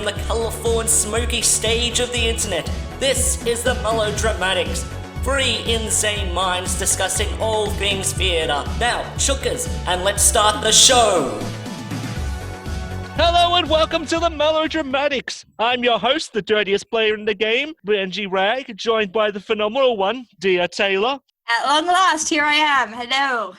the colourful and smoky stage of the internet. This is the Melodramatics. Three insane minds discussing all things theatre. Now, shookers, and let's start the show! Hello and welcome to the Melodramatics. I'm your host, the dirtiest player in the game, Benji Rag, joined by the phenomenal one, Dia Taylor. At long last, here I am. Hello.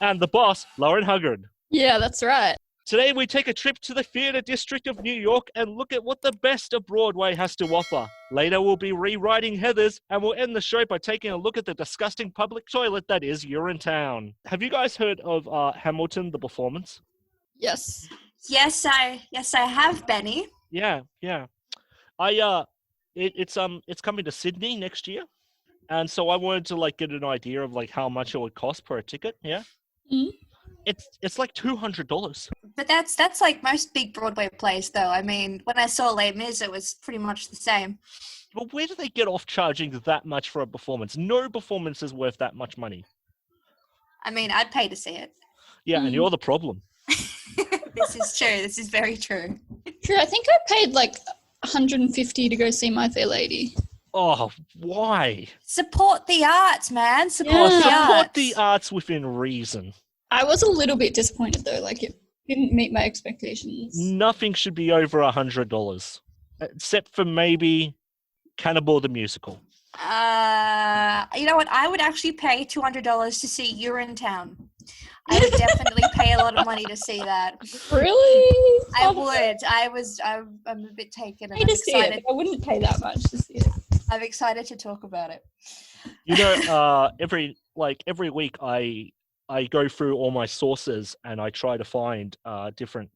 And the boss, Lauren Huggard. Yeah, that's right. Today we take a trip to the theatre district of New York and look at what the best of Broadway has to offer. Later we'll be rewriting Heathers, and we'll end the show by taking a look at the disgusting public toilet that is Urinetown. Have you guys heard of Hamilton, the performance? Yes. Yes, I have, Benny. Yeah. It's coming to Sydney next year, and so I wanted to get an idea of how much it would cost per ticket. Yeah. Mm-hmm. It's like $200. But that's like most big Broadway plays, though. I mean, when I saw Les Mis, it was pretty much the same. Well, where do they get off charging that much for a performance? No performance is worth that much money. I mean, I'd pay to see it. Yeah, and you're the problem. This is true. This is very true. True. I think I paid like $150 to go see My Fair Lady. Oh, why? Support the arts, man. Support the arts within reason. I was a little bit disappointed though. It didn't meet my expectations. Nothing should be over $100, except for maybe Cannibal the Musical. You know what? I would actually pay $200 to see Urinetown. I would definitely pay a lot of money to see that. Really? I would. I'm a bit taken. And I'm excited. I wouldn't pay that much to see it. I'm excited to talk about it. You know, every week I go through all my sources and I try to find different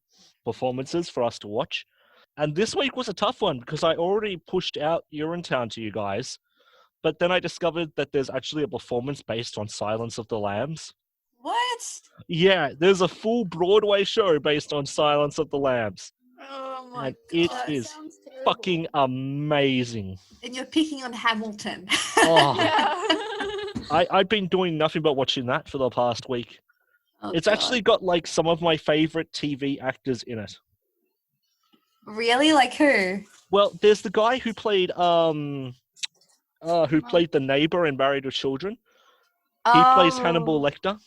performances for us to watch. And this week was a tough one because I already pushed out Urinetown to you guys, but then I discovered that there's actually a performance based on Silence of the Lambs. What? Yeah, there's a full Broadway show based on Silence of the Lambs. Oh my and god. It is fucking amazing. And you're picking on Hamilton. Oh. Yeah. I've been doing nothing but watching that for the past week. Oh, it's God. actually got some of my favorite TV actors in it. Really? Like who? Well, there's the guy who played the neighbor in Married with Children. He plays Hannibal Lecter.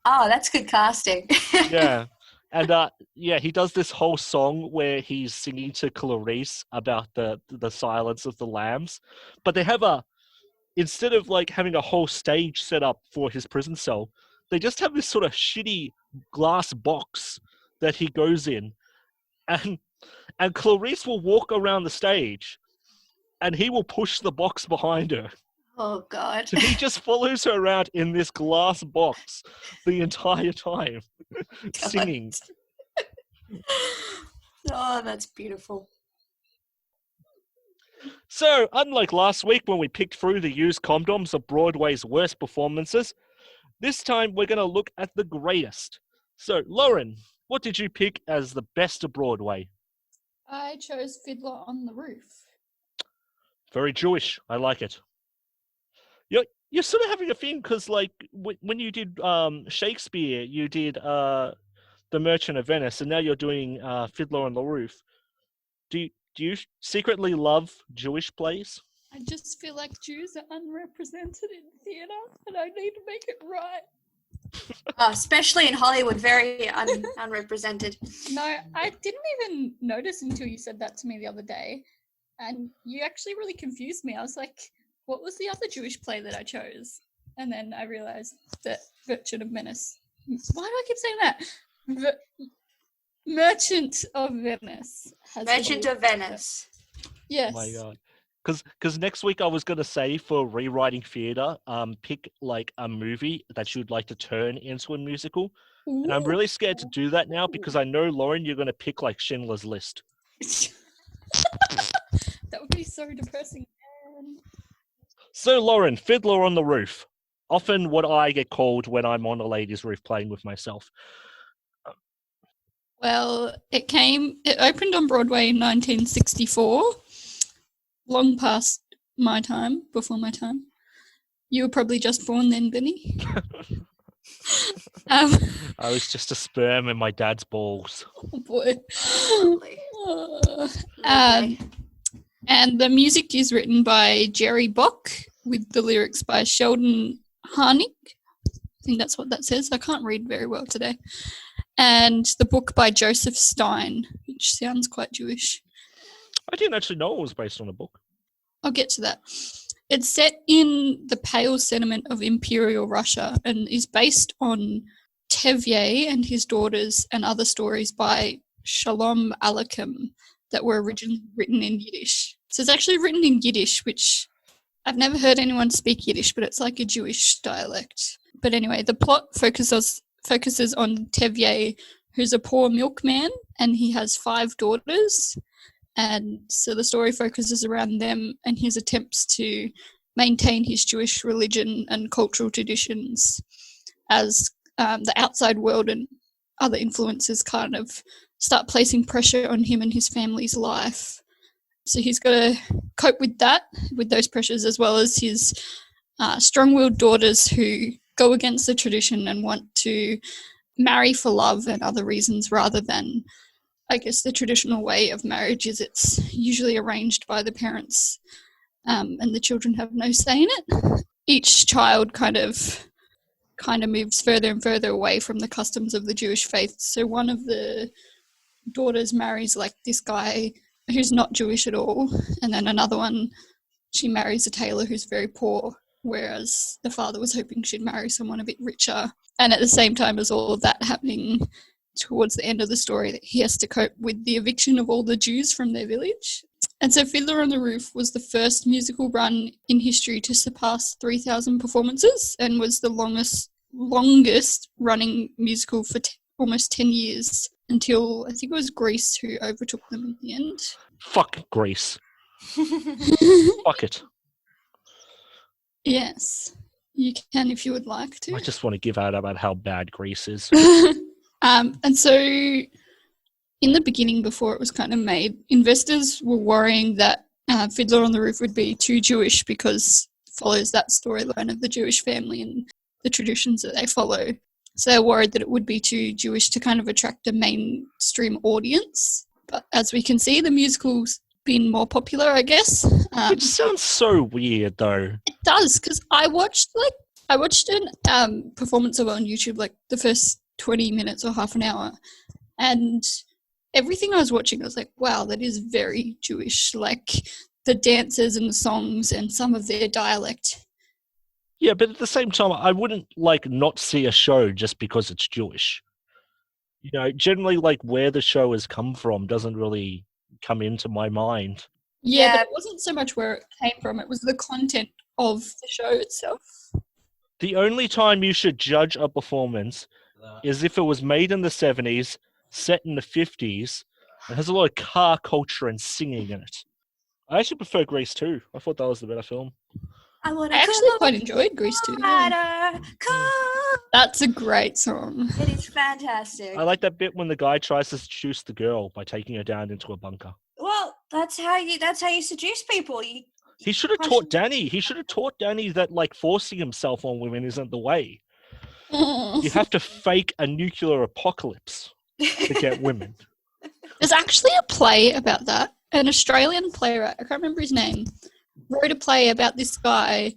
Oh, that's good casting. Yeah. And he does this whole song where he's singing to Clarice about the Silence of the Lambs. But they have instead of having a whole stage set up for his prison cell, they just have this sort of shitty glass box that he goes in, and Clarice will walk around the stage and he will push the box behind her. Oh god. So he just follows her around in this glass box the entire time, singing. Oh, that's beautiful. So, unlike last week when we picked through the used condoms of Broadway's worst performances, this time we're going to look at the greatest. So, Lauren, what did you pick as the best of Broadway? I chose Fiddler on the Roof. Very Jewish. I like it. You're sort of having a thing because, when you did Shakespeare, you did The Merchant of Venice, and now you're doing Fiddler on the Roof. Do you secretly love Jewish plays? I just feel like Jews are unrepresented in theatre, and I need to make it right. Oh, especially in Hollywood, very unrepresented. No, I didn't even notice until you said that to me the other day, and you actually really confused me. I was like, what was the other Jewish play that I chose? And then I realized that Merchant of Venice. Why do I keep saying that? Merchant of Venice. Merchant of Venice. Yes. Oh my god. Because next week I was going to say for rewriting theatre, pick a movie that you'd like to turn into a musical. Ooh. And I'm really scared to do that now because I know, Lauren, you're going to pick Schindler's List. That would be so depressing. So, Lauren, Fiddler on the Roof. Often what I get called when I'm on a lady's roof playing with myself. Well, it opened on Broadway in 1964, long past my time, before my time. You were probably just born then, Benny. I was just a sperm in my dad's balls. Oh boy. Lovely. And the music is written by Jerry Bock with the lyrics by Sheldon Harnick. I think that's what that says. I can't read very well today. And the book by Joseph Stein, which sounds quite Jewish. I didn't actually know it was based on a book. I'll get to that. It's set in the Pale Settlement of Imperial Russia and is based on Tevye and his daughters and other stories by Shalom Aleichem that were originally written in Yiddish. So it's actually written in Yiddish, which I've never heard anyone speak Yiddish, but it's like a Jewish dialect. But anyway, the plot focuses on Tevye, who's a poor milkman, and he has 5 daughters. And so the story focuses around them and his attempts to maintain his Jewish religion and cultural traditions as the outside world and other influences kind of start placing pressure on him and his family's life. So he's got to cope with that, with those pressures, as well as his strong-willed daughters who go against the tradition and want to marry for love and other reasons rather than, I guess, the traditional way of marriage is it's usually arranged by the parents and the children have no say in it. Each child kind of moves further and further away from the customs of the Jewish faith. So one of the daughters marries like this guy who's not Jewish at all, and then another one, she marries a tailor who's very poor, whereas the father was hoping she'd marry someone a bit richer. And at the same time as all of that happening, towards the end of the story, that he has to cope with the eviction of all the Jews from their village. And so Fiddler on the Roof was the first musical run in history to surpass 3,000 performances and was the longest running musical for almost 10 years until I think it was Greece who overtook them in the end. Fuck Greece. Fuck it. Yes, you can if you would like to. I just want to give out about how bad Greece is. And so in the beginning, before it was kind of made, investors were worrying that Fiddler on the Roof would be too Jewish because it follows that storyline of the Jewish family and the traditions that they follow. So they were worried that it would be too Jewish to kind of attract a mainstream audience. But as we can see, the musical's been more popular, I guess. Which sounds so weird, though. It does, because I watched an performance of it on YouTube, like the first 20 minutes or half an hour, and everything I was watching, I was like, wow, that is very Jewish, like the dances and the songs and some of their dialect. Yeah, but at the same time, I wouldn't not see a show just because it's Jewish. You know, generally where the show has come from doesn't really come into my mind. Yeah, but it wasn't so much where it came from, it was the content of the show itself. The only time you should judge a performance is if it was made in the 70s, set in the 50s, and has a lot of car culture and singing in it. I actually prefer Grease 2. I thought that was the better film. I actually quite enjoyed Grease 2. Yeah. That's a great song. It is fantastic. I like that bit when the guy tries to seduce the girl by taking her down into a bunker. Well, that's how you seduce people. He should have taught Danny. He should have taught Danny that forcing himself on women isn't the way. You have to fake a nuclear apocalypse to get women. There's actually a play about that. An Australian playwright, I can't remember his name, wrote a play about this guy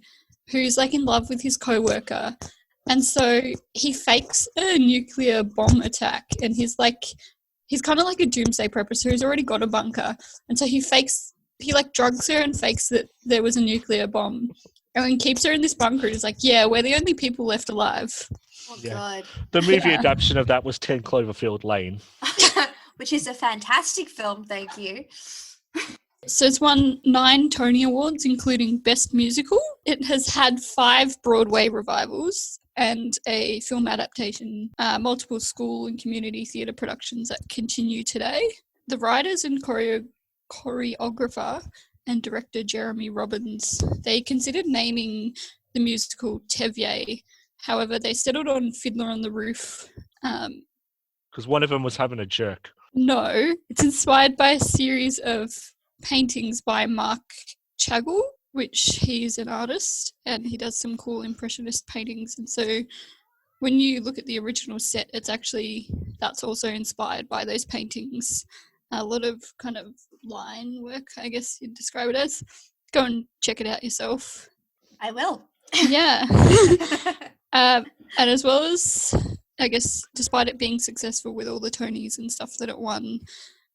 who's in love with his co-worker, and so he fakes a nuclear bomb attack, and he's kind of like a doomsday prepper, so he's already got a bunker, and so he drugs her and fakes that there was a nuclear bomb, and then keeps her in this bunker, and he's like, yeah, we're the only people left alive. Oh, yeah. God. The movie adaptation of that was 10 Cloverfield Lane. Which is a fantastic film, thank you. So it's won 9 Tony Awards, including Best Musical. It has had 5 Broadway revivals and a film adaptation, multiple school and community theatre productions that continue today. The writers and choreographer and director Jeremy Robbins, they considered naming the musical Tevye. However, they settled on Fiddler on the Roof. Because one of them was having a jerk. No, it's inspired by a series of paintings by Mark Chagall, which he's an artist and he does some cool impressionist paintings. And so when you look at the original set, that's also inspired by those paintings. a lot of kind of line work, I guess you'd describe it as. Go and check it out yourself. I will. Yeah. And as well as, I guess, despite it being successful with all the Tonys and stuff that it won,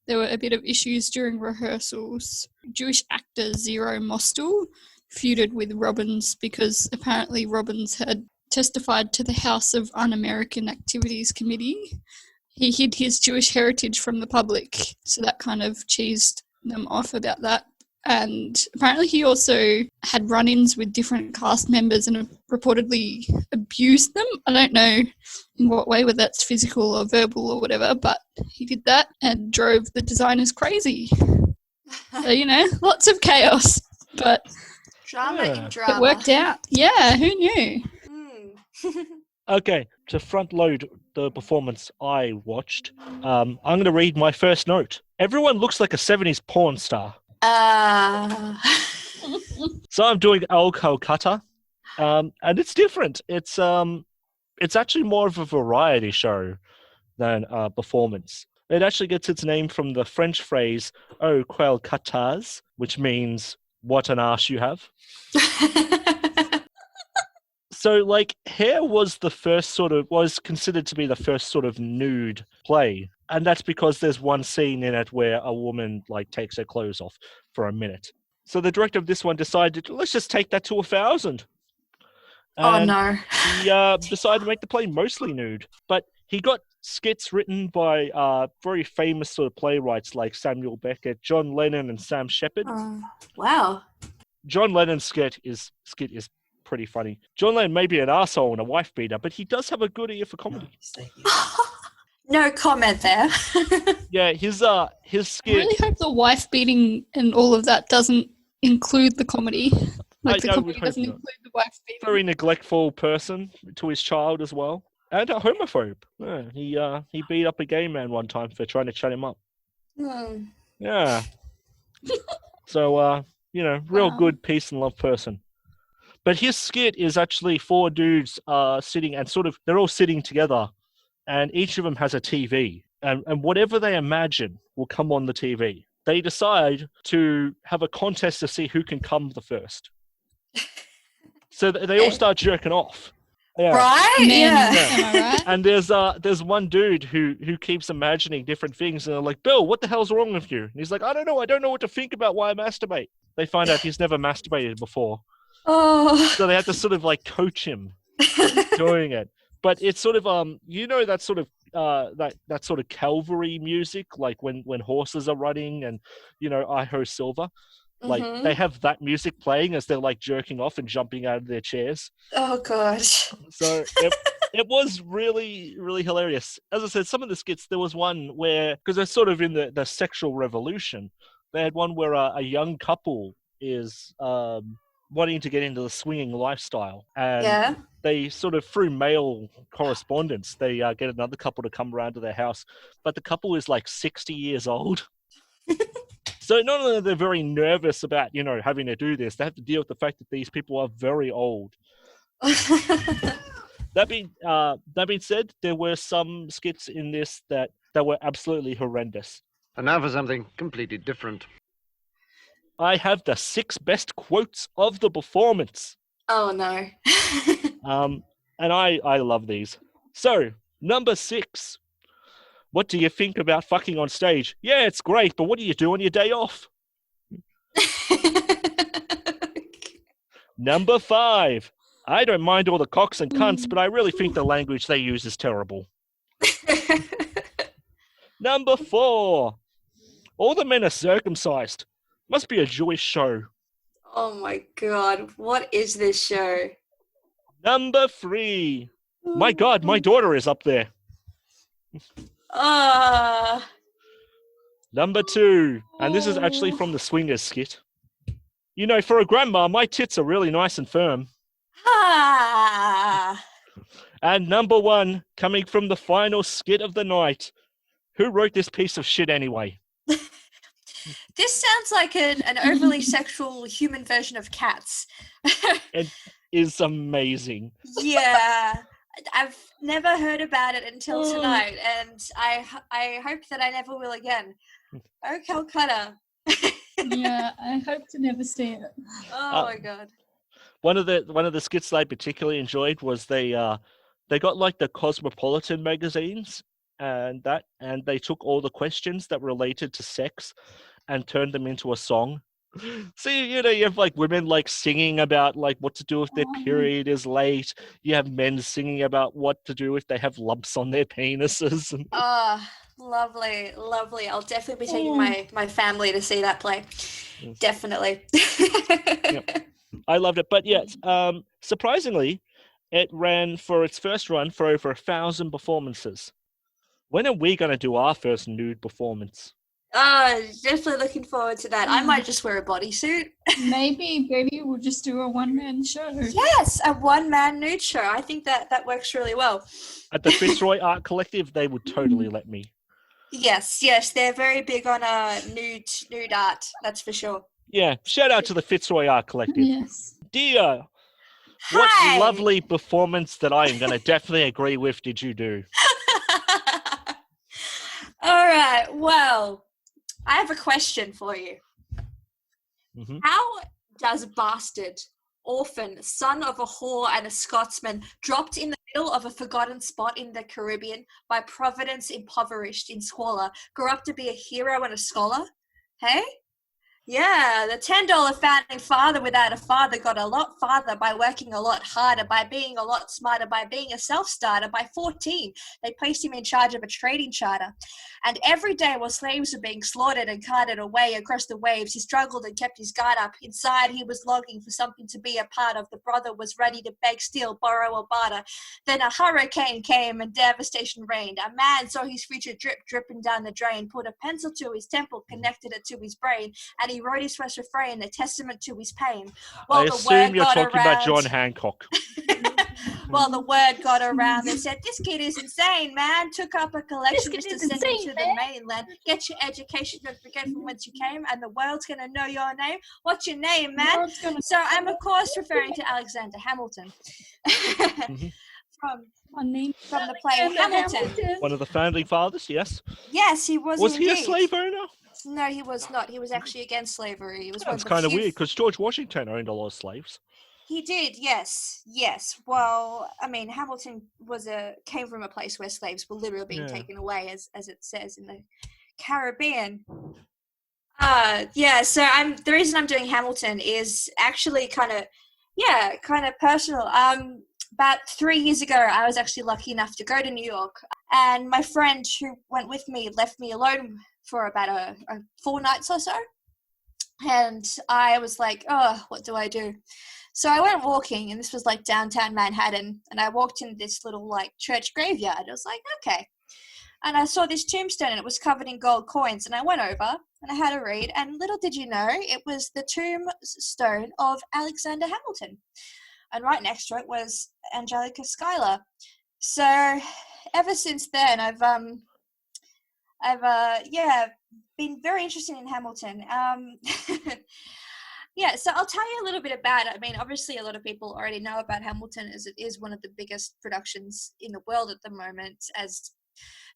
there were a bit of issues during rehearsals. Jewish actor Zero Mostel feuded with Robbins because apparently Robbins had testified to the House of Un-American Activities Committee. He hid his Jewish heritage from the public, so that kind of cheesed them off about that. And apparently he also had run-ins with different cast members and reportedly abused them. I don't know in what way, whether that's physical or verbal or whatever, but he did that and drove the designers crazy. So, you know, lots of chaos, but Drama Yeah. in drama. it worked out. Yeah, who knew? Mm. Okay, to front load the performance I watched, I'm going to read my first note. Everyone looks like a 70s porn star. So I'm doing Calcutta, and it's different. It's actually more of a variety show than a performance. It actually gets its name from the French phrase "Oh, quel catas," which means "what an arse you have." So, like, Hair was considered to be the first sort of nude play, and that's because there's one scene in it where a woman like takes her clothes off for a minute. So the director of this one decided, let's just take that to 1,000. Oh And no. he decided to make the play mostly nude, but he got skits written by very famous sort of playwrights like Samuel Beckett, John Lennon, and Sam Shepard. Wow. John Lennon's skit is pretty funny. John Lennon may be an arsehole and a wife beater, but he does have a good ear for comedy. No comment there. Yeah, his I skit. really hope the wife beating and all of that doesn't include the comedy. Like the I comedy would hope doesn't not. include the wife beating. Very neglectful person to his child as well, and a homophobe. Yeah, he beat up a gay man one time for trying to shut him up. Hmm. Yeah. So real Wow. good peace and love person. But his skit is actually 4 dudes sitting and they're all sitting together, and each of them has a TV, and whatever they imagine will come on the TV. They decide to have a contest to see who can come the first. So they all start jerking off. Yeah. Right? Men, Yeah. am I right? And there's one dude who keeps imagining different things, and they're like, Bill, what the hell's wrong with you? And he's like, I don't know what to think about why I masturbate. They find out he's never masturbated before. Oh. So they have to sort of like coach him doing it. But it's sort of that sort of that sort of cavalry music, like when horses are running and I Ho Silver. Like Mhm. they have that music playing as they're like jerking off and jumping out of their chairs. Oh gosh. So it was really, really hilarious. As I said, some of the skits, there was one where, because they're sort of in the sexual revolution, they had one where a young couple is wanting to get into the swinging lifestyle. And Yeah. they sort of, through mail correspondence, they get another couple to come around to their house. But the couple is like 60 years old. So not only are they very nervous about, having to do this, they have to deal with the fact that these people are very old. That being said, there were some skits in this that were absolutely horrendous. And now for something completely different. I have the 6 best quotes of the performance. Oh no. And I love these. So, number 6. What do you think about fucking on stage? Yeah, it's great, but what do you do on your day off? Number 5. I don't mind all the cocks and cunts, but I really think the language they use is terrible. Number 4. All the men are circumcised. Must be a Jewish show. Oh my god, what is this show? Number 3. My God, my daughter is up there. Number 2. And this is actually from the Swingers skit. For a grandma, my tits are really nice and firm. Ah. And number 1, coming from the final skit of the night. Who wrote this piece of shit anyway? This sounds like an overly sexual human version of Cats. It is amazing. Yeah. I've never heard about it until tonight, and I hope that I never will again. Oh, Calcutta. Yeah, I hope to never see it. Oh my god. One of the skits that I particularly enjoyed was they got like the Cosmopolitan magazines and they took all the questions that related to sex and turned them into a song. So you have like women like singing about like what to do if their period is late. You have men singing about what to do if they have lumps on their penises. Oh, lovely, lovely. I'll definitely be taking my family to see that play. Yes. Definitely. Yep. I loved it, but yes, surprisingly, it ran for its first run for over 1,000 performances. When are we going to do our first nude performance? Oh, definitely looking forward to that. I might just wear a bodysuit. Maybe we'll just do a one-man show. Yes, a one-man nude show. I think that works really well. At the Fitzroy Art Collective, they would totally let me. Yes, they're very big on nude art. That's for sure. Yeah, shout out to the Fitzroy Art Collective. Yes. Dear, what lovely performance that I am going to definitely agree with did you do? All right, well, I have a question for you. Mm-hmm. How does bastard, orphan, son of a whore and a Scotsman, dropped in the middle of a forgotten spot in the Caribbean by Providence impoverished in squalor, grew up to be a hero and a scholar? Hey? Yeah, the $10 founding father without a father got a lot farther by working a lot harder, by being a lot smarter, by being a self-starter. By 14, they placed him in charge of a trading charter. And every day while slaves were being slaughtered and carted away across the waves, he struggled and kept his guard up. Inside, he was longing for something to be a part of. The brother was ready to beg, steal, borrow, or barter. Then a hurricane came and devastation reigned. A man saw his future dripping down the drain, put a pencil to his temple, connected it to his brain, and he wrote his first refrain, a testament to his pain. I assume you're talking about John Hancock. Well, the word got around. They said, this kid is insane, man. Took up a collection just to send him to the mainland. Get your education, don't forget from whence you came, and the world's going to know your name. What's your name, man? So I'm, of course, referring to Alexander Hamilton. From the play Hamilton. One of the founding fathers, yes. Yes, he was. Was indeed. he a slave owner? No, he was not. He was actually against slavery. He was. That's kind of weird because George Washington owned a lot of slaves. He did, yes. Well, I mean, Hamilton came from a place where slaves were literally being taken away, as it says in the Caribbean. So the reason I'm doing Hamilton is actually kind of personal. About 3 years ago, I was actually lucky enough to go to New York, and my friend who went with me left me alone for about a 4 nights or so, and I was like, oh, what do I do? So I went walking, and this was like downtown Manhattan, and I walked in this little like church graveyard. I was like, okay. And I saw this tombstone, and it was covered in gold coins, and I went over, and I had a read, and little did you know, it was the tombstone of Alexander Hamilton. And right next to it was Angelica Schuyler. So ever since then, I've been very interested in Hamilton. So I'll tell you a little bit about it. I mean, obviously a lot of people already know about Hamilton, as it is one of the biggest productions in the world at the moment. As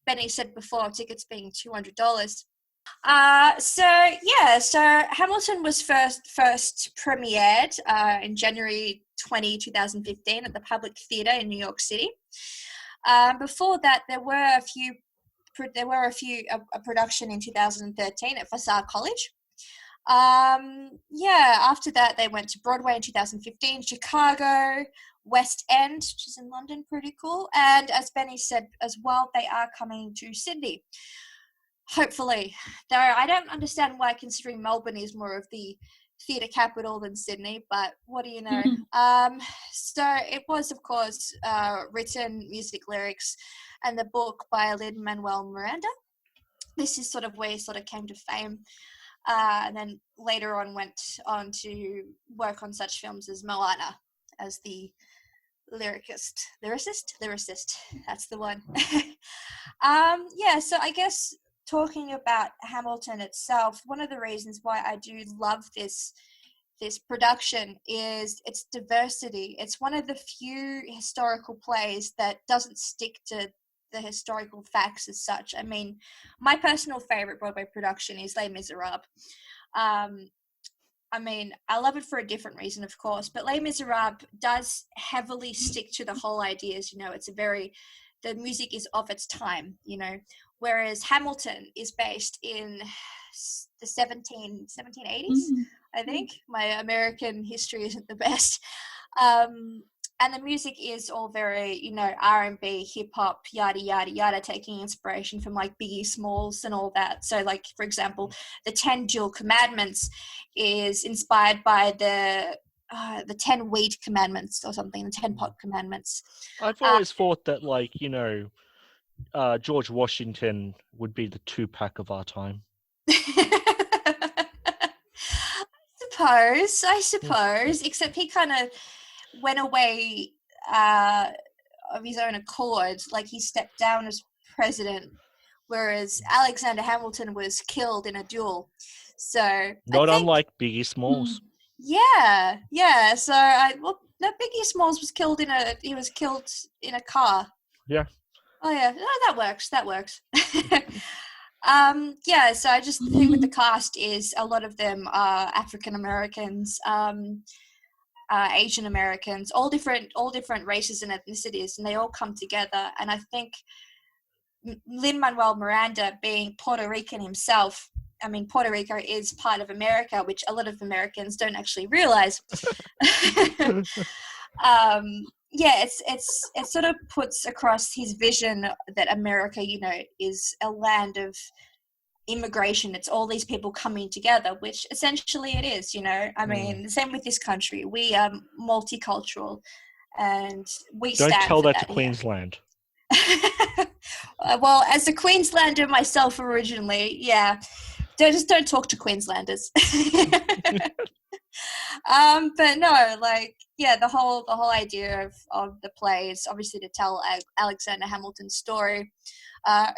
Benny said before, tickets being $200. So Hamilton was first premiered in January 2015 at the Public Theatre in New York City. Before that, there were a production in 2013 at Vassar College. After that, they went to Broadway in 2015, Chicago, West End, which is in London, pretty cool. And as Benny said as well, they are coming to Sydney. Hopefully. Though I don't understand why, considering Melbourne is more of the theatre capital than Sydney, but what do you know? So it was, of course, written, music, lyrics, and the book by Lin-Manuel Miranda. This is sort of where he sort of came to fame. And then later on went on to work on such films as Moana as the lyricist. That's the one. So I guess talking about Hamilton itself, one of the reasons why I do love this this production is its diversity. It's one of the few historical plays that doesn't stick to the historical facts as such. I mean, my personal favorite Broadway production is Les Miserables. I mean, I love it for a different reason, of course, but Les Miserables does heavily stick to the whole ideas. It's the music is of its time, whereas Hamilton is based in the 1780s, I think. My American history isn't the best. And the music is all very, R&B, hip-hop, yada, yada, yada, taking inspiration from, like, Biggie Smalls and all that. So, like, for example, the 10 Jewel Commandments is inspired by the 10 Wheat Commandments or something, the 10 Pot Commandments. I've always thought that, like, George Washington would be the Tupac of our time. I suppose, except he kind of went away of his own accord, like he stepped down as president, whereas Alexander Hamilton was killed in a duel. So unlike Biggie Smalls. Yeah. So Biggie Smalls was killed in a car. Yeah. Oh yeah, that works. So I just think with the cast is a lot of them are African Americans, Asian Americans, all different races and ethnicities, and they all come together. And I think Lin-Manuel Miranda, being Puerto Rican himself, I mean, Puerto Rico is part of America, which a lot of Americans don't actually realize. It sort of puts across his vision that America, is a land of immigration. It's all these people coming together, which essentially it is, I mean, the same with this country. We are multicultural, and we don't stand tell for that to Queensland. Well, as a Queenslander myself originally, yeah, don't talk to Queenslanders. But no, like, yeah, the whole idea of the play is obviously to tell Alexander Hamilton's story,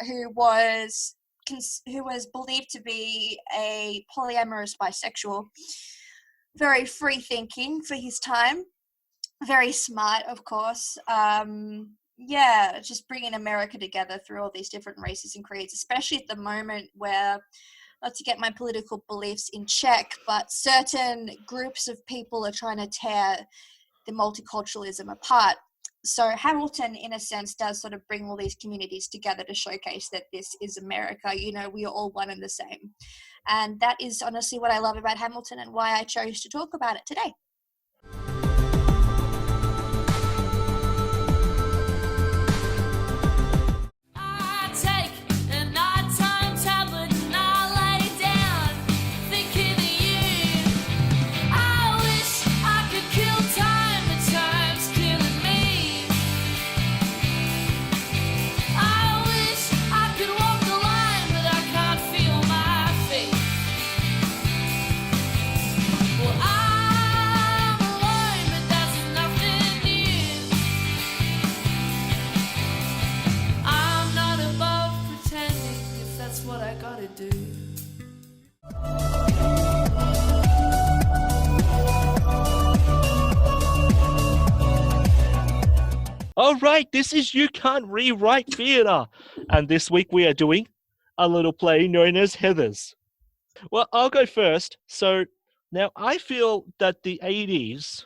who was believed to be a polyamorous bisexual, very free thinking for his time, very smart, of course. Just bringing America together through all these different races and creeds, especially at the moment where, not to get my political beliefs in check, but certain groups of people are trying to tear the multiculturalism apart. So Hamilton, in a sense, does sort of bring all these communities together to showcase that this is America. We are all one and the same. And that is honestly what I love about Hamilton and why I chose to talk about it today. All right, this is You Can't Rewrite Theatre, and this week we are doing a little play known as Heathers. Well, I'll go first. So now I feel that the 80s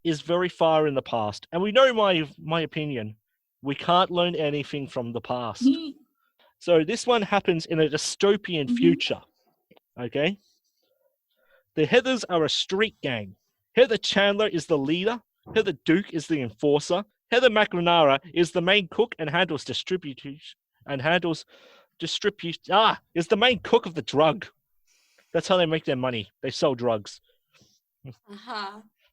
is very far in the past, and we know my opinion. We can't learn anything from the past. So this one happens in a dystopian future, okay? The Heathers are a street gang. Heather Chandler is the leader. Heather Duke is the enforcer. Heather McNamara is the main cook and is the main cook of the drug. That's how they make their money. They sell drugs.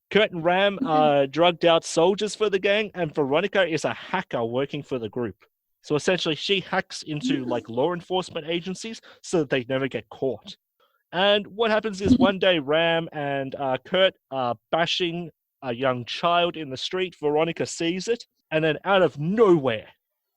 Kurt and Ram are drugged out soldiers for the gang, and Veronica is a hacker working for the group. So essentially she hacks into like law enforcement agencies so that they never get caught. And what happens is one day Ram and Kurt are bashing a young child in the street. Veronica sees it, and then out of nowhere,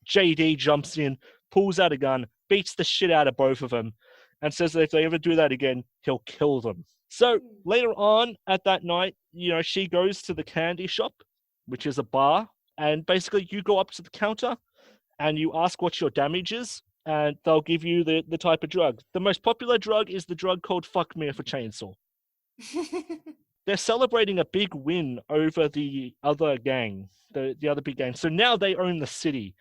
JD jumps in, pulls out a gun, beats the shit out of both of them, and says that if they ever do that again, he'll kill them. So later on at that night, she goes to the candy shop, which is a bar, and basically you go up to the counter and you ask what your damage is, and they'll give you the type of drug. The most popular drug is the drug called Fuck Me with a Chainsaw. They're celebrating a big win over the other gang, the other big gang. So now they own the city.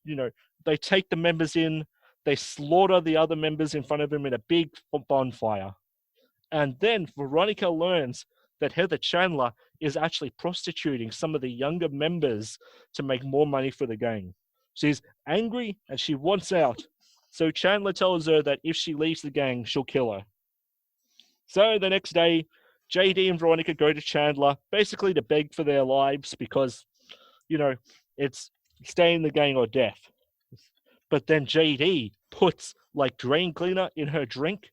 They take the members in, they slaughter the other members in front of them in a big bonfire. And then Veronica learns that Heather Chandler is actually prostituting some of the younger members to make more money for the gang. She's angry and she wants out. So Chandler tells her that if she leaves the gang, she'll kill her. So the next day, JD and Veronica go to Chandler, basically to beg for their lives because, it's stay in the gang or death. But then JD puts drain cleaner in her drink,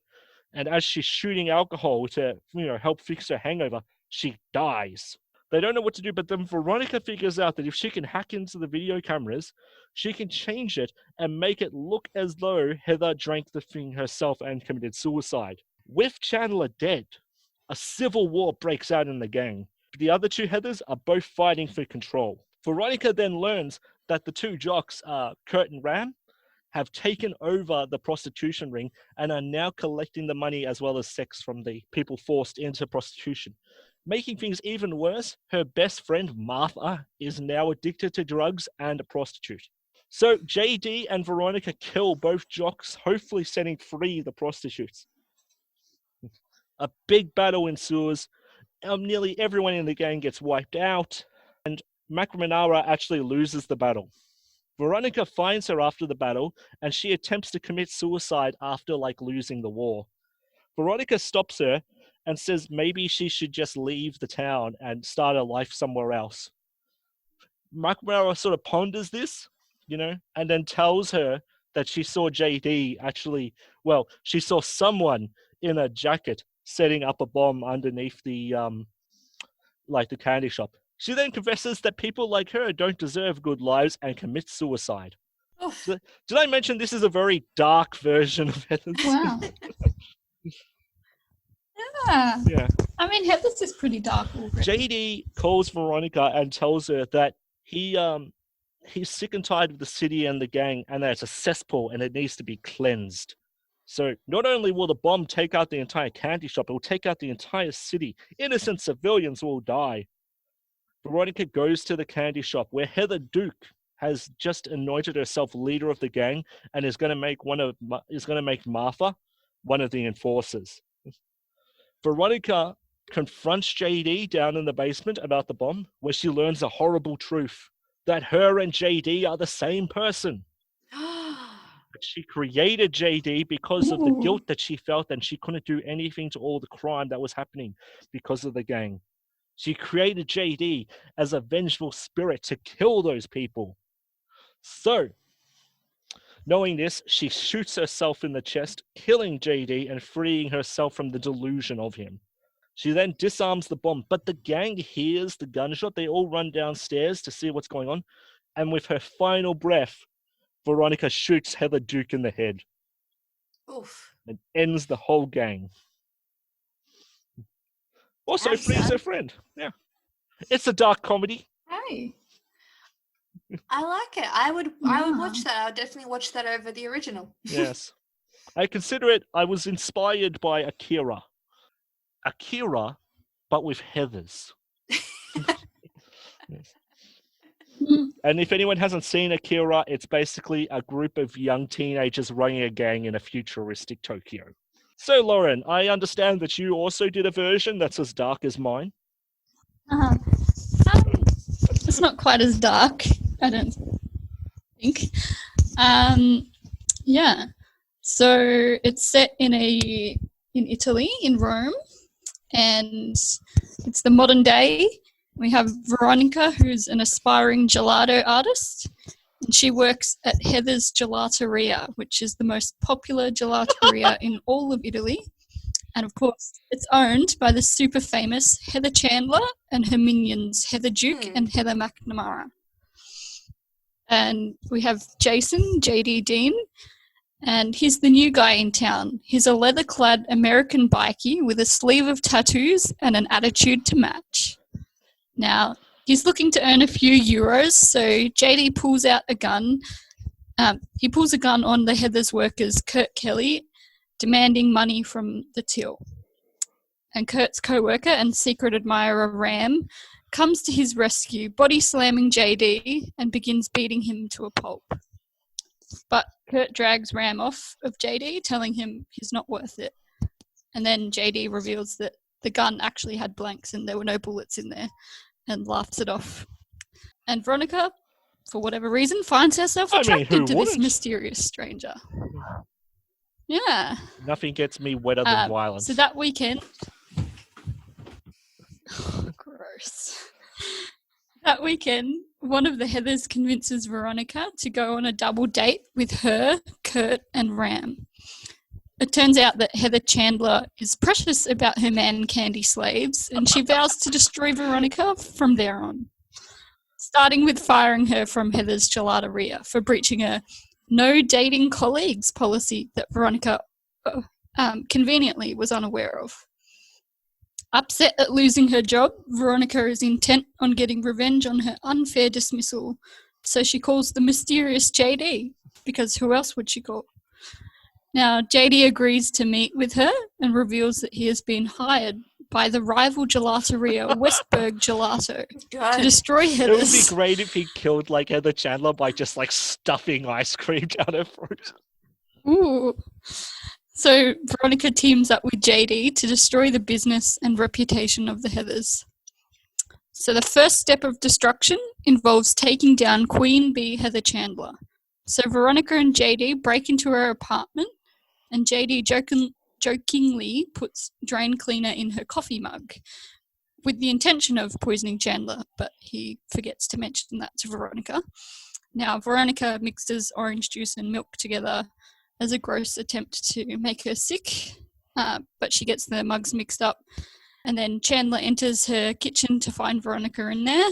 and as she's shooting alcohol to, help fix her hangover, she dies. They don't know what to do, but then Veronica figures out that if she can hack into the video cameras, she can change it and make it look as though Heather drank the thing herself and committed suicide. With Chandler dead, a civil war breaks out in the gang. The other two Heathers are both fighting for control. Veronica then learns that the two jocks, Kurt and Ram, have taken over the prostitution ring and are now collecting the money as well as sex from the people forced into prostitution. Making things even worse, her best friend Martha is now addicted to drugs and a prostitute. So JD and Veronica kill both jocks, hopefully setting free the prostitutes. A big battle ensues. Nearly everyone in the gang gets wiped out, and McNamara actually loses the battle. Veronica finds her after the battle, and she attempts to commit suicide after losing the war. Veronica stops her and says maybe she should just leave the town and start a life somewhere else. McNamara sort of ponders this, and then tells her that she saw JD she saw someone in a jacket setting up a bomb underneath the the candy shop. She then confesses that people like her don't deserve good lives and commits suicide. Did I mention this is a very dark version of Heathers? Wow. Yeah. I mean, Heathers is pretty dark already. JD calls Veronica and tells her that he's sick and tired of the city and the gang, and that it's a cesspool and it needs to be cleansed. So not only will the bomb take out the entire candy shop, it will take out the entire city. Innocent civilians will die. Veronica goes to the candy shop where Heather Duke has just anointed herself leader of the gang and is going to make Martha one of the enforcers. Veronica confronts JD down in the basement about the bomb, where she learns a horrible truth that her and JD are the same person. She created JD because of the guilt that she felt, and she couldn't do anything to all the crime that was happening because of the gang. She created JD as a vengeful spirit to kill those people. So, knowing this, she shoots herself in the chest, killing JD and freeing herself from the delusion of him. She then disarms the bomb, but the gang hears the gunshot. They all run downstairs to see what's going on. And with her final breath, Veronica shoots Heather Duke in the head. Oof. And ends the whole gang. Also frees her friend. Yeah. It's a dark comedy. Hey. I like it. I would watch that. I would definitely watch that over the original. Yes. I consider it, I was inspired by Akira. Akira, but with Heathers. Yes. And if anyone hasn't seen Akira, it's basically a group of young teenagers running a gang in a futuristic Tokyo. So, Lauren, I understand that you also did a version that's as dark as mine. It's not quite as dark, I don't think. Yeah. So it's set in Italy, in Rome, and it's the modern day. We have Veronica, who's an aspiring gelato artist, and she works at Heather's Gelateria, which is the most popular gelateria in all of Italy. And of course, it's owned by the super famous Heather Chandler and her minions, Heather Duke and Heather McNamara. And we have Jason, JD Dean, And he's the new guy in town. He's a leather-clad American bikie with a sleeve of tattoos and an attitude to match. Now, he's looking to earn a few euros, so JD pulls out a gun. He pulls a gun on the Heathers workers, Kurt Kelly, demanding money from the till. And Kurt's co-worker and secret admirer, Ram, comes to his rescue, body slamming JD and begins beating him to a pulp. But Kurt drags Ram off of JD, telling him he's not worth it. And then JD reveals that the gun actually had blanks and there were no bullets in there, and laughs it off. And Veronica, for whatever reason, finds herself attracted to this mysterious stranger. Yeah. Nothing gets me wetter than violence. So that weekend... gross. That weekend, one of the Heathers convinces Veronica to go on a double date with her, Kurt, and Ram. It turns out that Heather Chandler is precious about her man candy slaves, and she vows to destroy Veronica from there on, starting with firing her from Heather's gelateria for breaching a no dating colleagues policy that Veronica conveniently was unaware of. Upset at losing her job, Veronica is intent on getting revenge on her unfair dismissal, so she calls the mysterious JD, because who else would she call? Now, JD agrees to meet with her and reveals that he has been hired by the rival gelateria Westberg Gelato to destroy Heathers. It would be great if he killed like Heather Chandler by just like stuffing ice cream down her throat. Ooh. So Veronica teams up with JD to destroy the business and reputation of the Heathers. So the first step of destruction involves taking down Queen Bee Heather Chandler. So Veronica and JD break into her apartment, and JD jokingly puts drain cleaner in her coffee mug with the intention of poisoning Chandler, but he forgets to mention that to Veronica. Now, Veronica mixes orange juice and milk together as a gross attempt to make her sick, but she gets the mugs mixed up. And then Chandler enters her kitchen to find Veronica in there.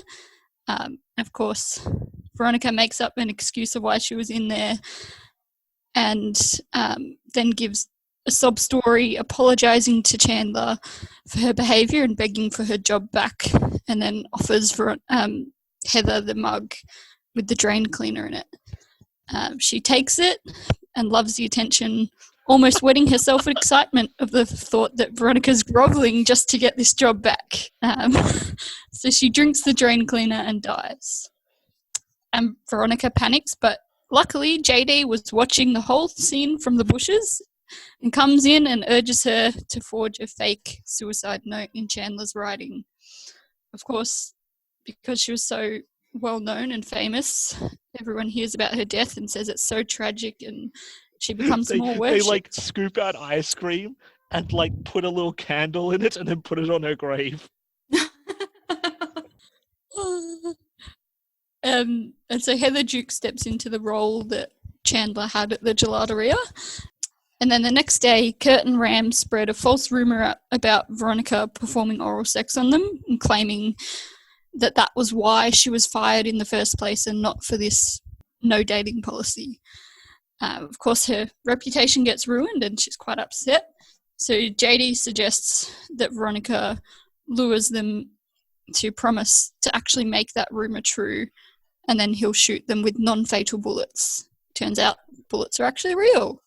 Of course, Veronica makes up an excuse of why she was in there, and then gives a sob story apologising to Chandler for her behaviour and begging for her job back, and then offers Heather the mug with the drain cleaner in it. She takes it and loves the attention, almost wetting herself with excitement of the thought that Veronica's grovelling just to get this job back. So she drinks the drain cleaner and dies. And Veronica panics, but luckily JD was watching the whole scene from the bushes and comes in and urges her to forge a fake suicide note in Chandler's writing. Of course, because she was so well-known and famous, everyone hears about her death and says it's so tragic, and she becomes more worshipped. They like scoop out ice cream and like put a little candle in it and then put it on her grave. And so Heather Duke steps into the role that Chandler had at the gelateria. And then the next day, Kurt and Ram spread a false rumour about Veronica performing oral sex on them and claiming that was why she was fired in the first place and not for this no dating policy. Of course, her reputation gets ruined and she's quite upset. So JD suggests that Veronica lures them to promise to actually make that rumour true, and then he'll shoot them with non-fatal bullets. Turns out bullets are actually real.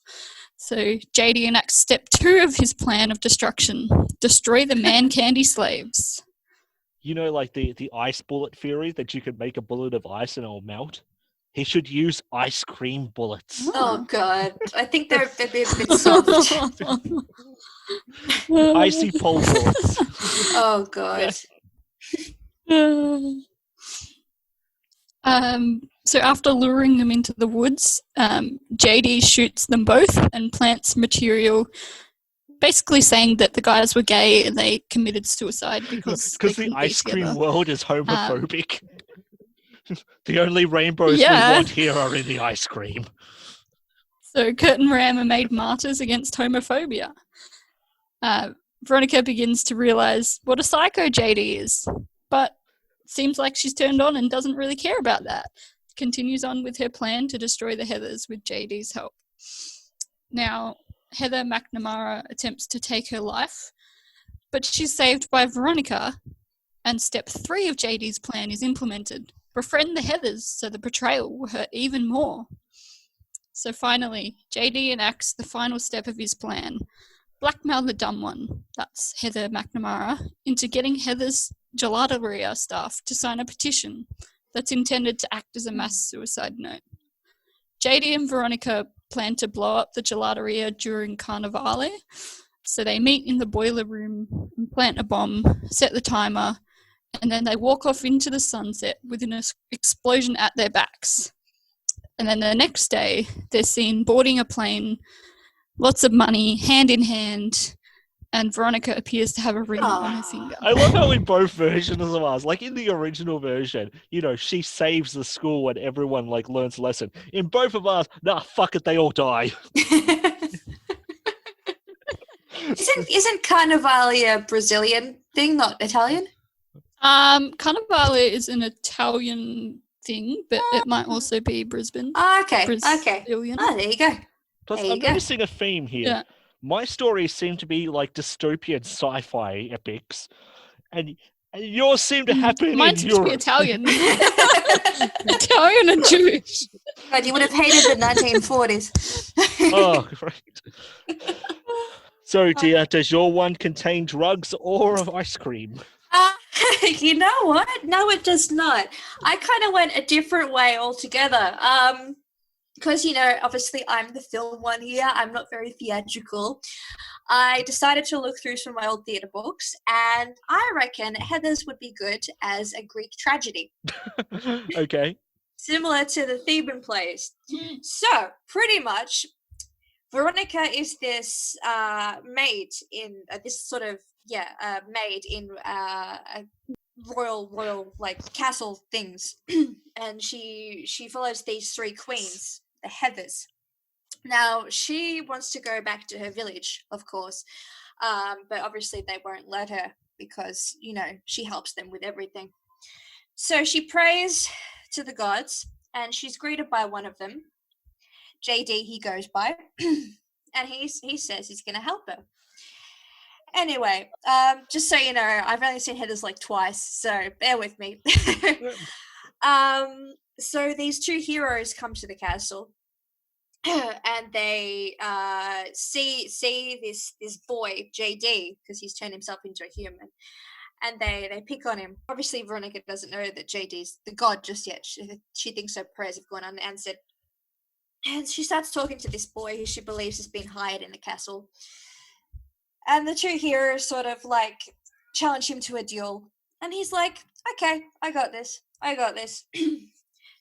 So JD enacts step 2 of his plan of destruction: destroy the man candy slaves. You know, like the ice bullet theory, that you could make a bullet of ice and it'll melt? He should use ice cream bullets. Oh, God. I think they're a bit soft. Icy pole bullets. Oh, God. So after luring them into the woods, JD shoots them both and plants material, basically saying that the guys were gay and they committed suicide because the ice cream world is homophobic. The only rainbows we want here are in the ice cream. So Kurt and Ram are made martyrs against homophobia. Veronica begins to realise what a psycho JD is, but seems like she's turned on and doesn't really care about that. Continues on with her plan to destroy the Heathers with JD's help. Now, Heather McNamara attempts to take her life, but she's saved by Veronica, and step 3 of JD's plan is implemented. Befriend the Heathers so the betrayal will hurt even more. So finally, JD enacts the final step of his plan. Blackmail the dumb one, that's Heather McNamara, into getting Heather's gelateria staff to sign a petition that's intended to act as a mass suicide note. JD and Veronica plan to blow up the gelateria during Carnivale, so they meet in the boiler room and plant a bomb, set the timer, and then they walk off into the sunset with an explosion at their backs. And then the next day, they're seen boarding a plane, lots of money, hand in hand, and Veronica appears to have a ring on her finger. I love how in both versions of us, like in the original version, you know, she saves the school and everyone like learns a lesson. In both of us, nah, fuck it, they all die. Isn't Carnivale a Brazilian thing, not Italian? Carnivale is an Italian thing, but it might also be Brisbane. Okay. Brazilian. Oh, there you go. Plus, There you I'm go. noticing a theme here. Yeah. My stories seem to be like dystopian sci-fi epics, and yours seem to happen Mine in seems to be Europe. Italian. Italian and Jewish. God, you would have hated the 1940s. Oh, great. So, dear, does your one contain drugs or ice cream? You know what? No, it does not. I kind of went a different way altogether. Because, you know, obviously I'm the film one here. I'm not very theatrical. I decided to look through some of my old theatre books, and I reckon Heathers would be good as a Greek tragedy, Okay. similar to the Theban plays. So, pretty much, Veronica is this maid in this sort of maid in royal like castle things, and she follows these 3 queens, the Heathers. Now she wants to go back to her village, of course, but obviously they won't let her because, you know, she helps them with everything. So she prays to the gods, and she's greeted by one of them, JD. He goes by, and he says he's going to help her. Anyway, just so you know, I've only seen Heathers like twice, so bear with me. So these 2 heroes come to the castle, and they see this boy, JD, because he's turned himself into a human, and they pick on him. Obviously, Veronica doesn't know that JD's the god just yet. She thinks her prayers have gone unanswered. And she starts talking to this boy who she believes has been hired in the castle. And the 2 heroes sort of like challenge him to a duel. And he's like, okay, I got this.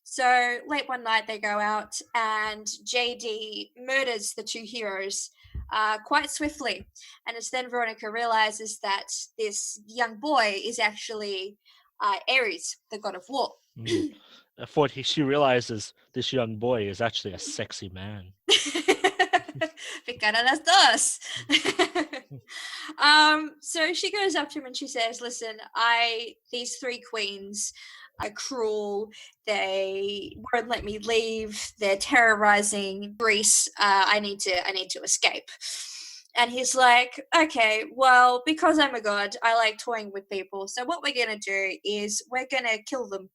So late one night they go out, and JD murders the 2 heroes quite swiftly. And it's then Veronica realizes that this young boy is actually Ares, the god of war. I thought she realizes this young boy is actually a sexy man. Picada las dos. So she goes up to him and she says, listen, these 3 queens are cruel. They won't let me leave. They're terrorizing Greece. I need to escape. And he's like, okay, well, because I'm a god, I like toying with people. So what we're going to do is we're going to kill them,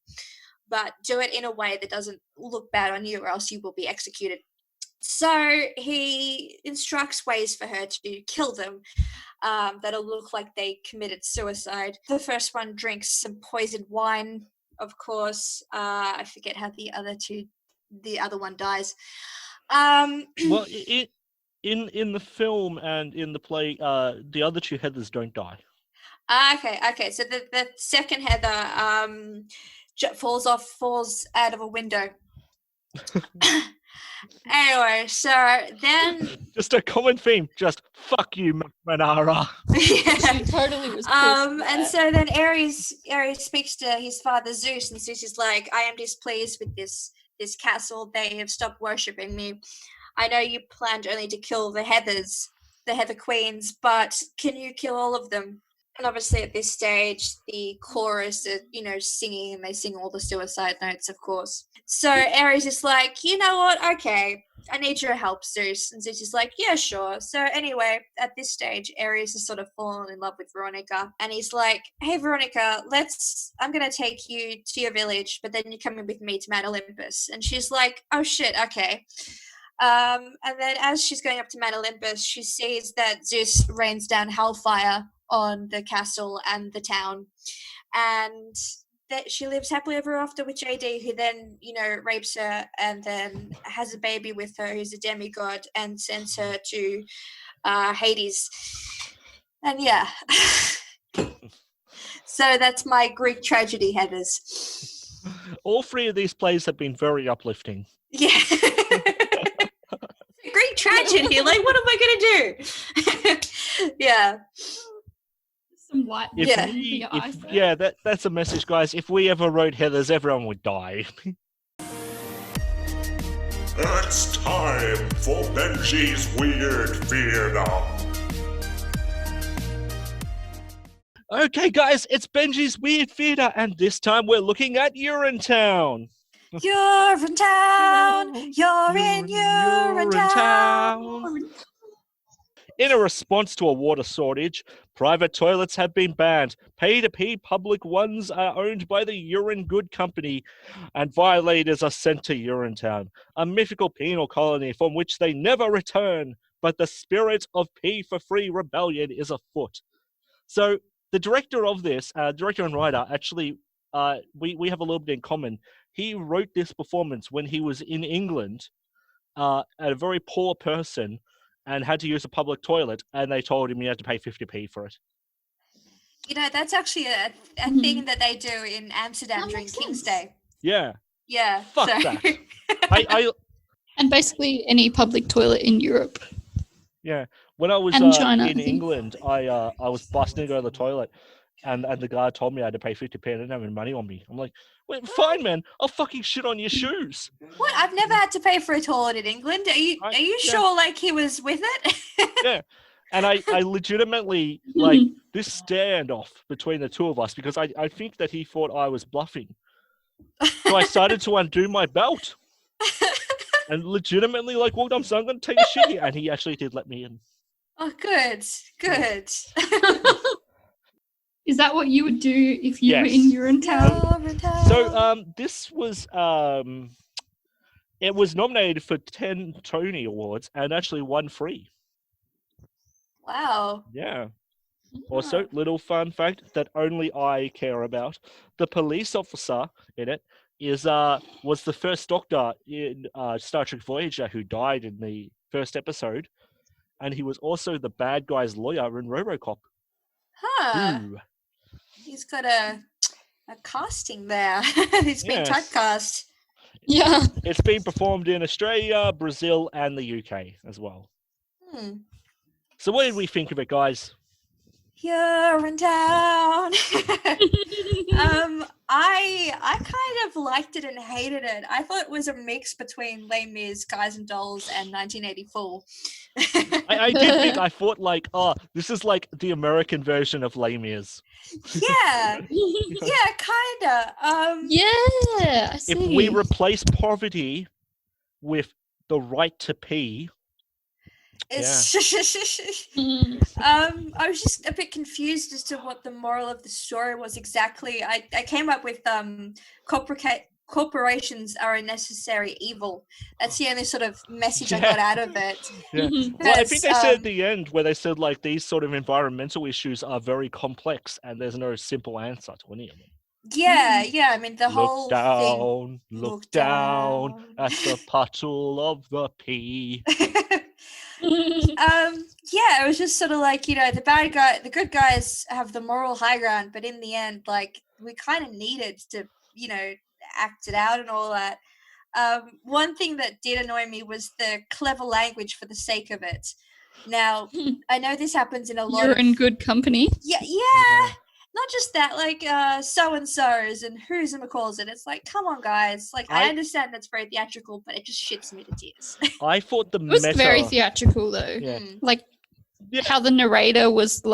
but do it in a way that doesn't look bad on you, or else you will be executed. So he instructs ways for her to kill them that'll look like they committed suicide. The first one drinks some poisoned wine, of course. I forget how the other one dies. Well, in the film and in the play, the other 2 Heathers don't die. Okay. So the second Heather falls out of a window. Anyway, so then Just a common theme. Just fuck you, Manara. She totally was. And so then Ares speaks to his father Zeus, and Zeus is like, I am displeased with this castle. They have stopped worshipping me. I know you planned only to kill the Heathers, the Heather Queens, but can you kill all of them? And obviously at this stage, the chorus are, singing, and they sing all the suicide notes, of course. So Ares is like, you know what? Okay, I need your help, Zeus. And Zeus is like, yeah, sure. So anyway, at this stage, Ares is sort of fallen in love with Veronica. And he's like, hey, Veronica, I'm going to take you to your village, but then you're coming with me to Mount Olympus. And she's like, oh, shit, okay. And then as she's going up to Mount Olympus, she sees that Zeus rains down hellfire on the castle and the town. And that she lives happily ever after with JD, who then, rapes her and then has a baby with her, who's a demigod, and sends her to Hades. And yeah. So that's my Greek tragedy, Heathers. All three of these plays have been very uplifting. Yeah. Greek tragedy. Like, what am I going to do? Yeah. Some white. That's a message, guys. If we ever wrote Heathers, everyone would die. It's time for Benji's Weird Theater. Okay, guys, it's Benji's Weird Theater, and this time we're looking at Urinetown. Urinetown, you're in Urinetown. In a response to a water shortage, private toilets have been banned. Pay-to-pee public ones are owned by the Urine Good Company, and violators are sent to Urinetown, a mythical penal colony from which they never return, but the spirit of pee-for-free rebellion is afoot. So, the director of this, director and writer, actually, we have a little bit in common. He wrote this performance when he was in England, a very poor person, and had to use a public toilet, and they told him he had to pay 50p for it. That's actually a thing that they do in Amsterdam during King's Day. Yeah. Yeah. Fuck that. And basically any public toilet in Europe. Yeah. When I was China, in England, I was busting to go to the toilet, and the guy told me I had to pay 50p. I didn't have any money on me. I'm like, well, fine, man. I'll fucking shit on your shoes. What? I've never had to pay for a toilet in England. Are you sure? Like he was with it? Yeah. And I legitimately this standoff between the two of us, because I think that he thought I was bluffing. So I started to undo my belt. And legitimately walked up, so I'm going to take a shit here. And he actually did let me in. Oh, good. Good. Is that what you would do if you were in Urinetown? So this was it was nominated for 10 Tony Awards and actually won 3. Wow. Yeah. Also, little fun fact that only I care about: the police officer in it was the first Doctor in Star Trek Voyager who died in the first episode, and he was also the bad guy's lawyer in RoboCop. Huh. Ooh. He's got a casting there. He's been typecast. Yeah. It's been performed in Australia, Brazil, and the UK as well. So what did we think of it, guys? Urinetown. I kind of liked it and hated it. I thought it was a mix between Les Mis, Guys and Dolls, and 1984. I thought this is like the American version of Les Mis. Yeah, kinda. Yeah, I see. If we replace poverty with the right to pee. It's I was just a bit confused as to what the moral of the story was exactly. I came up with corporations are a necessary evil. That's the only sort of message I got out of it. Yeah. Well, I think they said at the end where they said these sort of environmental issues are very complex and there's no simple answer to any of them. Yeah. I mean, the whole thing. Look down down. at the puddle of the pee. It was just sort of the good guys have the moral high ground, but in the end, we kind of needed to, act it out and all that. One thing that did annoy me was the clever language for the sake of it. Now, I know this happens in a lot You're in good company. Yeah. Not just that, so-and-so's and who's and calls it. It's come on, guys. I understand that's very theatrical, but it just shits me to tears. I thought it was very theatrical, though. Yeah. How the narrator was,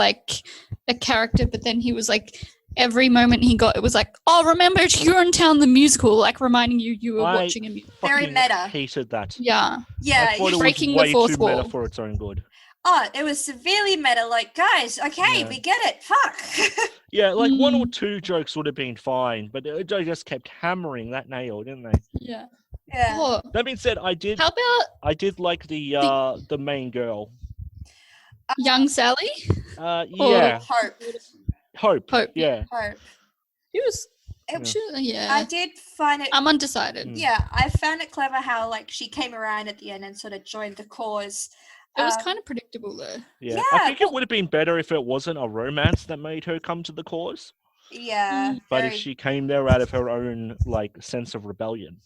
a character, but then he was like, every moment he got, it was like, oh, remember it's Urinetown the musical, like reminding you were watching a musical. Very Fucking meta. hated that. Yeah. Yeah, I thought it was breaking the way fourth too meta wall. for its own good. it was severely meta. Like, guys, okay, Yeah. we get it. Fuck. Yeah, like one or two jokes would have been fine, but they just kept hammering that nail, didn't they? Yeah. yeah. Oh, That being said, I did how about like the main girl. young Sally? Yeah, Hope. Hope. Yeah. Hope. He was, It- yeah. I did find it. I'm undecided. Yeah, I found it clever how like she came around at the end and sort of joined the cause. It was Um, kind of predictable though. Yeah. I Yeah, think it would have been better if it wasn't a romance that made her come to the cause, Yeah, but very, if she came there out of her own like sense of rebellion.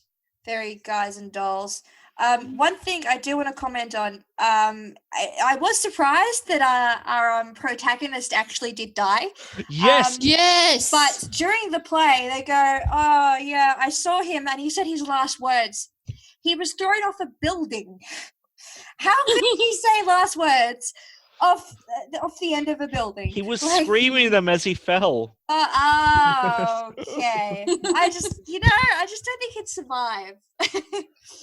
very guys and dolls. One thing I do want to comment on. I was surprised that our protagonist actually did die. Yes. Yes. But during the play, they go, "Oh yeah, I saw him, and he said his last words. He was thrown off a building. How could he say last words off the end of a building? He was Like, screaming them as he fell. okay. I just don't think he'd survive.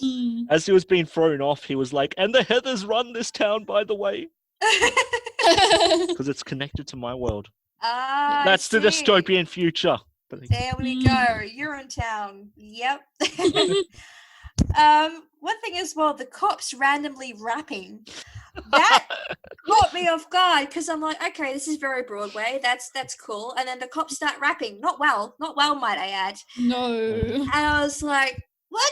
Mm. As he was being thrown off, he was like, "And the Heathers run this town, by the way, because it's connected to my world." I That's the see. dystopian future. There we go. Urinetown. Yep. One thing as well, the cops randomly rapping. That caught me off guard because I'm like, okay, this is very Broadway. That's cool. And then the cops start rapping. Not well, might I add. No. And I was like, what?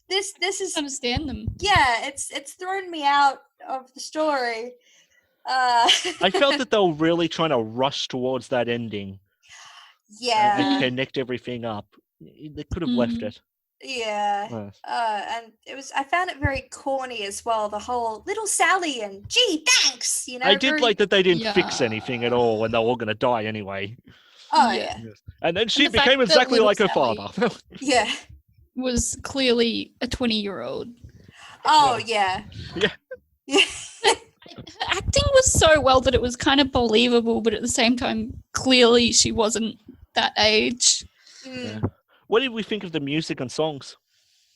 this is Understand them. yeah. It's thrown me out of the story. I felt that they were really trying to rush towards that ending yeah. and connect everything up. They could have left it. Yeah. And I found it very corny as well, the whole little Sally and gee, thanks, you know. I did very- like that they didn't fix Yeah. anything at all and they're all going to die anyway. Oh Yeah. yeah. And then she the fact became that exactly little like her Sally- father. Yeah. Was clearly a 20-year-old. Oh yeah. Yeah. Yeah. Her acting was so well that it was kind of believable, but at the same time, clearly she wasn't that age. Mm. What did we think of the music and songs?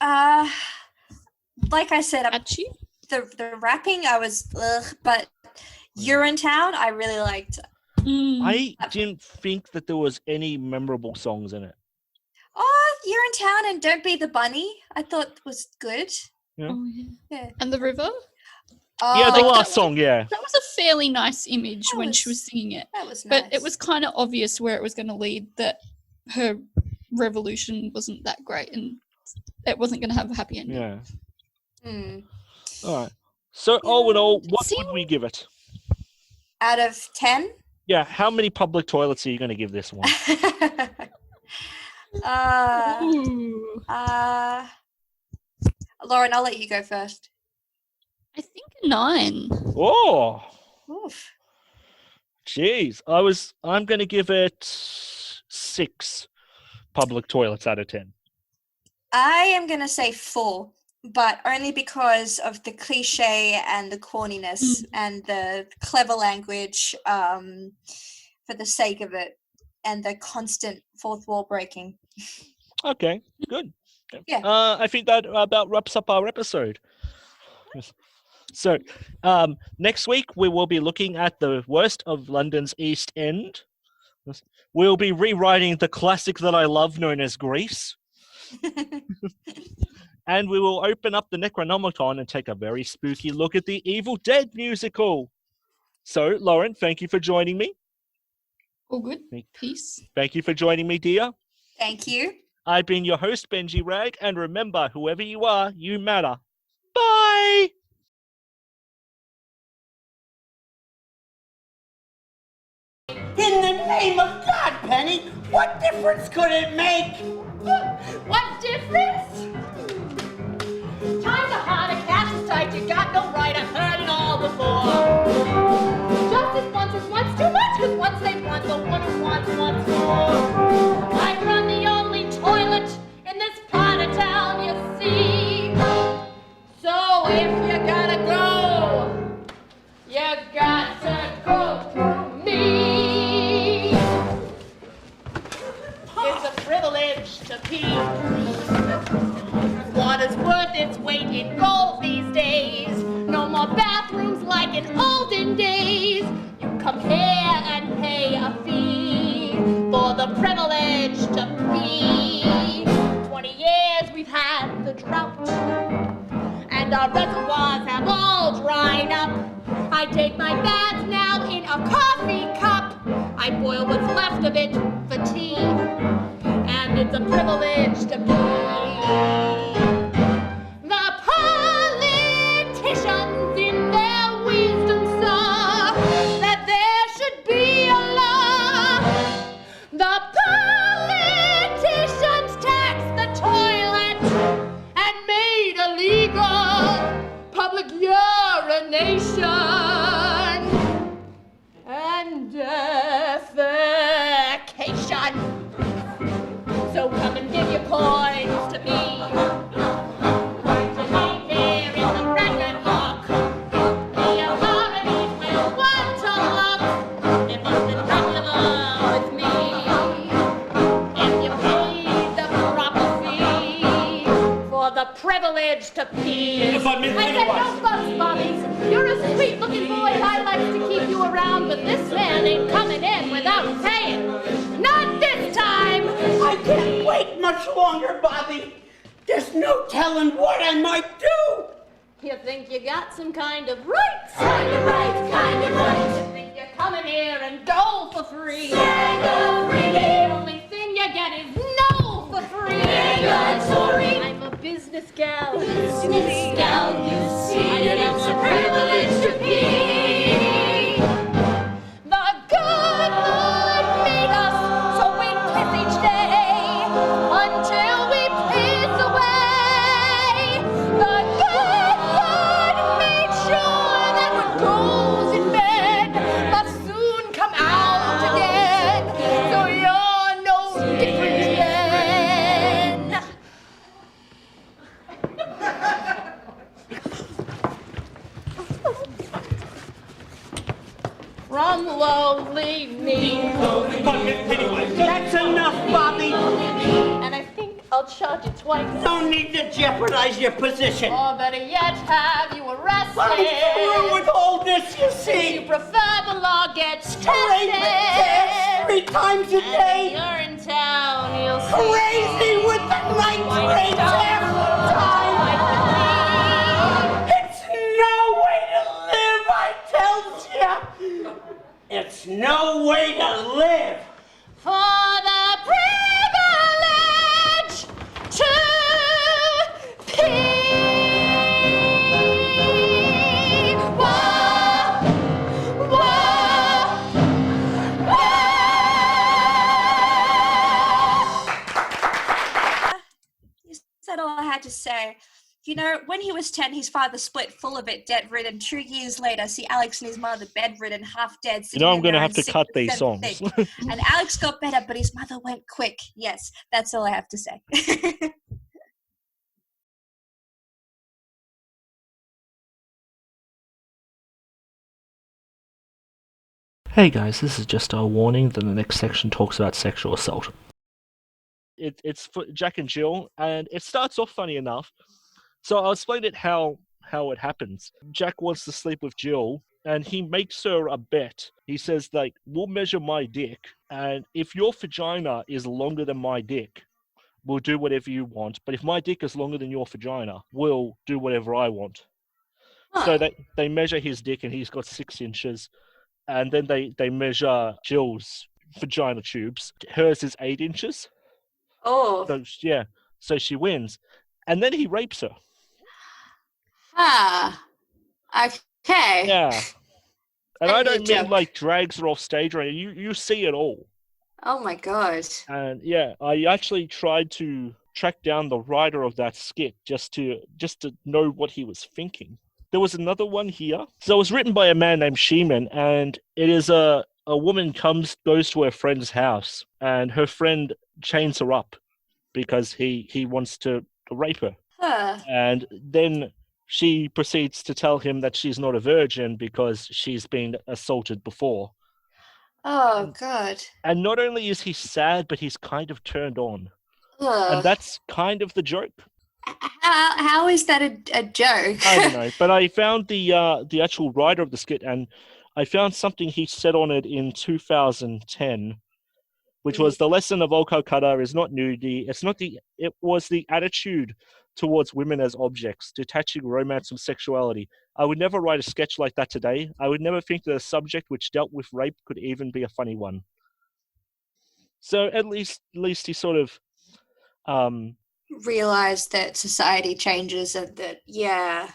Like I said, Catchy. the rapping I was but Urinetown I really liked. Mm. I didn't think that there was any memorable songs in it. Oh, Urinetown and Don't Be the Bunny I thought was good. Oh, yeah. Yeah. And the river? Oh, Yeah, the like last that song, yeah. That was a fairly nice image That when she was was singing it. that was nice. But it was kind of obvious where it was going to lead, that her revolution wasn't that great and it wasn't going to have a happy ending. Yeah. Hmm. All right. So, all in all, what See- would we give it? Out of 10? Yeah, how many public toilets are you going to give this one? Ooh. Lauren, I'll let you go first. I think a 9. Oh, Oof. jeez. I'm going to give it 6 public toilets out of 10. I am going to say 4, but only because of the cliche and the corniness and the clever language for the sake of it and the constant fourth wall breaking. Okay, good. Yeah. I think that about wraps up our episode. Yes. So, next week we will be looking at the worst of London's East End. Yes. We'll be rewriting the classic that I love known as Grease. And we will open up the Necronomicon and take a very spooky look at the Evil Dead musical. So, Lauren, thank you for joining me. All good. Thank- Peace. Thank you for joining me, dear. Thank you. I've been your host, Benji Rag, and remember, whoever you are, you matter. Bye! In the name of God, Penny, what difference could it make? What difference? Times are hard, a cash is tight, you got no right, I've heard it all before. Justice once too much, cause once they want, the woman wants once more. I run the only toilet in this part of town, you see. So if you gotta go, you got to go through me. bathrooms like in olden days. You come here and pay a fee for the privilege to be. 20 years we've had the drought, and our reservoirs have all dried up. I take my bath now in a coffee cup. I boil what's left of it for tea, and it's a privilege to be. The politicians in their wisdom saw that there should be a law. The politicians taxed the toilet and made illegal public urination and defecation. So come and give your coins to me. Write your name here in the record book. The authorities will want to look if you've been comfortable with me. If you paid the proper fee for the privilege to pee. I said no fucks, Bobby. You're a sweet-looking boy, and I like to keep you around, but this man ain't coming in without paying. Not this time! I can't wait much longer, Bobby. There's no telling what I might do. You think you got some kind of rights? Kind of rights, kind of rights. You think you're coming here and go for free? Go free. The only thing you get is no for free. Sorry. I'm a business gal. Business gal, you see. And it's a privilege to be. The good Lord made us so we piss each day until we piss away. The good Lord made sure that what goes in bed must soon come out again. So you're no different then. From lowly me. That's enough, Bobby. And I think I'll charge you twice. No need to jeopardize your position. Or better yet, have you arrested. I'm through with all this, you You see. prefer the law gets Rape tested. 3 times a And day. you're in town, you'll see. Crazy with the night rape half the time. It's no way to live, I tells ya. It's no way to live. For the privilege to pee. Whoa, whoa, whoa. You said all I had to say. You know, when he was 10, his father split full of it, debt-ridden. 2 years later, see Alex and his mother bedridden, half dead. You know I'm going to have to cut these songs. And Alex got better, but his mother went quick. Yes, that's all I have to say. Hey guys, this is just a warning that the next section talks about sexual assault. It's for Jack and Jill, and it starts off funny enough. So I'll explain it how it happens. Jack wants to sleep with Jill, and he makes her a bet. He says, like, we'll measure my dick, and if your vagina is longer than my dick, we'll do whatever you want. But if my dick is longer than your vagina, we'll do whatever I want. So they measure his dick, and he's got 6 inches. And then they measure Jill's vagina tubes. Hers is 8 inches. Oh. So, yeah. So she wins. And then he rapes her. Ah. Okay. Yeah. And I don't mean joke. like drags her off stage or anything. You see it all. Oh my god. And yeah, I actually tried to track down the writer of that skit just to know what he was thinking. There was another one here. So it was written by a man named Sheeman, and it is a woman goes to her friend's house, and her friend chains her up because he wants to rape her. Huh. And then she proceeds to tell him that she's not a virgin because she's been assaulted before. Oh god. And not only is he sad, but he's kind of turned on. Ugh. And that's kind of the joke. How is that a joke? I don't know, but I found the actual writer of the skit, and I found something he said on it in 2010, which was the lesson of all Calcutta is not nudity. It was the attitude towards women as objects, detaching romance from sexuality. I would never write a sketch like that today. I would never think that a subject which dealt with rape could even be a funny one. So at least he sort of Realize that society changes and that yeah.